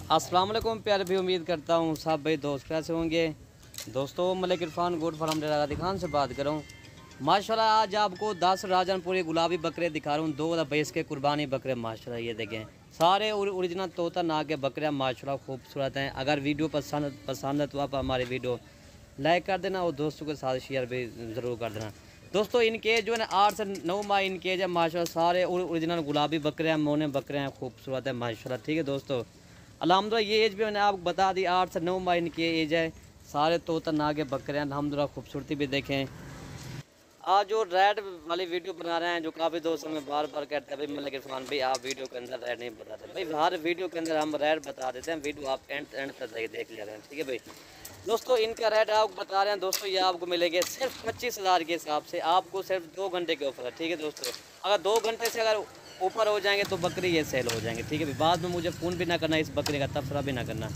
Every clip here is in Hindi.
अस्सलाम वालेकुम प्यारे भी, उम्मीद करता हूँ सब भाई दोस्त कैसे होंगे। दोस्तों मलिक इरफान गोट फार्म डेरा खान से बात कर रहा हूँ। माशाल्लाह आज आपको 10 राजनपुरी गुलाबी बकरे दिखा रहा हूँ। 2 भैंस के कुर्बानी बकरे माशाल्लाह ये देखें, सारे ओरिजिनल तोता ना के बकरे माशाल्लाह खूबसूरत हैं। अगर वीडियो पसंद है तो आप हमारी वीडियो लाइक कर देना और दोस्तों के साथ शेयर भी ज़रूर कर देना। दोस्तों इनके जो है ना 8 से 9 माह इनके है माशाल्लाह, सारे ओरिजिनल गुलाबी बकरे हैं, मोने बकरे हैं, खूबसूरत है माशाल्लाह। ठीक है दोस्तों, अल्हम्दुलिल्लाह ये एज भी मैंने आपको बता दी, 8 से 9 माह इनकी एज है। सारे तोता नागे बकरे हैं अल्हम्दुलिल्लाह, खूबसूरती भी देखें। आज जो रेड वाली वीडियो बना रहे हैं, जो काफ़ी दोस्तों में बार बार कहते हैं भाई मलिक इरफान भाई आप वीडियो के अंदर रेड नहीं बताते। भाई हर वीडियो के अंदर हम रेड बता देते हैं, वीडियो आप एंड तक देख लिया करें। ठीक है भाई दोस्तों, इनका रेट आपको बता रहे हैं दोस्तों, ये आपको मिलेंगे सिर्फ 25,000 के हिसाब से। आपको सिर्फ 2 घंटे के ऑफर है। ठीक है दोस्तों, अगर 2 घंटे से अगर ऊपर हो जाएंगे तो बकरी ये सेल हो जाएंगे। ठीक है, बाद में मुझे फ़ोन भी ना करना, इस बकरी का तबसरा भी ना करना,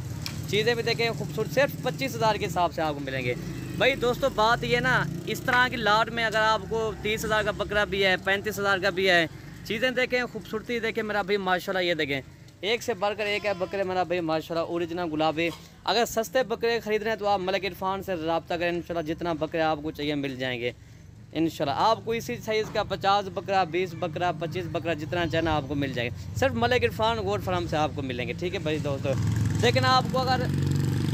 चीज़ें भी देखें खूबसूरत। सिर्फ 25,000 के हिसाब से आपको मिलेंगे। भाई दोस्तों बात ये ना, इस तरह की लाट में अगर आपको 30,000 का बकरा भी है, 35,000 का भी है, चीज़ें देखें खूबसूरती देखें मेरा भाई माशाल्लाह। ये देखें एक से बढ़कर एक है बकरे मेरा भाई माशाल्लाह, ओरिजिनल गुलाबी। अगर सस्ते बकरे खरीद रहे हैं तो आप मलिक इरफान से रब्ता करें, इंशाल्लाह जितना बकरे आपको चाहिए मिल जाएंगे इंशाल्लाह। आपको इसी साइज़ का 50 बकरा, 20 बकरा, 25 बकरा जितना चाहे ना आपको मिल जाएगा, सिर्फ मलिक इरफान गोट फार्म से आपको मिलेंगे। ठीक है भाई दोस्तों, लेकिन आपको अगर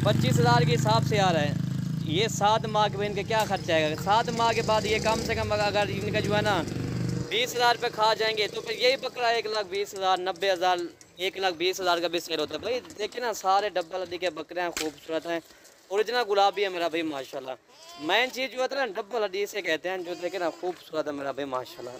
25,000 के हिसाब से आ रहा है, ये 7 माह के इनके क्या खर्चा आएगा। 7 माह के बाद ये कम से कम अगर इनका जो है ना 20,000 रुपये खा जाएंगे तो फिर यही बकरा 1,20,000, 90,000, 1,20,000 का भी सेल होता है। भाई देखिए ना, सारे डब्बा लदी के बकरे हैं, खूबसूरत हैं, ओरिजिनल गुलाबी है मेरा भाई माशाल्लाह। मेन चीज़ जो होता है ना डब्बा लदी से कहते हैं, जो देखे ना खूबसूरत है मेरा भाई माशाल्लाह।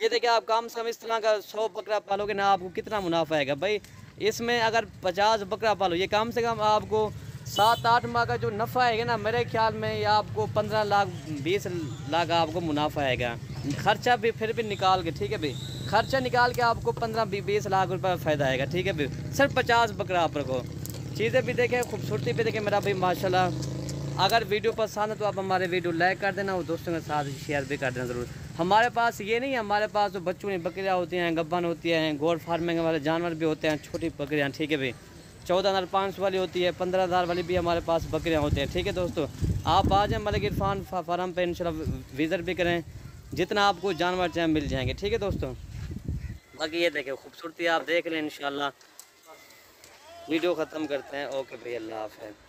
ये देखिए आप कम से कम इस तरह का 100 बकरा पालोगे ना, आपको कितना मुनाफा आएगा भाई। इसमें अगर 50 बकरा पालो, ये कम से कम आपको 7-8 माह का जो नफ़ा आएगा ना, मेरे ख्याल में ये आपको 15 लाख 20 लाख आपको मुनाफा आएगा। खर्चा भी फिर भी निकाल के, ठीक है भाई, खर्चा निकाल के आपको 15-20 लाख रुपए फ़ायदा आएगा। ठीक है भाई, सिर्फ 50 बकरा आप रखो, चीज़ें भी देखें, खूबसूरती भी देखें मेरा भाई माशाल्लाह। अगर वीडियो पसंद है तो आप हमारे वीडियो लाइक कर देना और दोस्तों के साथ शेयर भी कर देना ज़रूर। हमारे पास ये नहीं है, हमारे पास तो बच्चों की बकरियाँ होती हैं, गब्बन होती हैं, गोट फार्मिंग वाले जानवर भी होते हैं, छोटी बकरियाँ। ठीक है भाई, 14,500 वाली होती है, 15,000 वाली भी हमारे पास बकरियाँ होती हैं। ठीक है दोस्तों, आप आ जाएँ मलिक इरफान फार्म पे, इंशाल्लाह विज़िट भी करें, जितना आपको जानवर चाहे मिल जाएंगे। ठीक है दोस्तों, बाकी ये देखें खूबसूरती आप देख लें इंशाल्लाह। वीडियो ख़त्म करते हैं। ओके भाई, अल्लाह हाफ़िज़।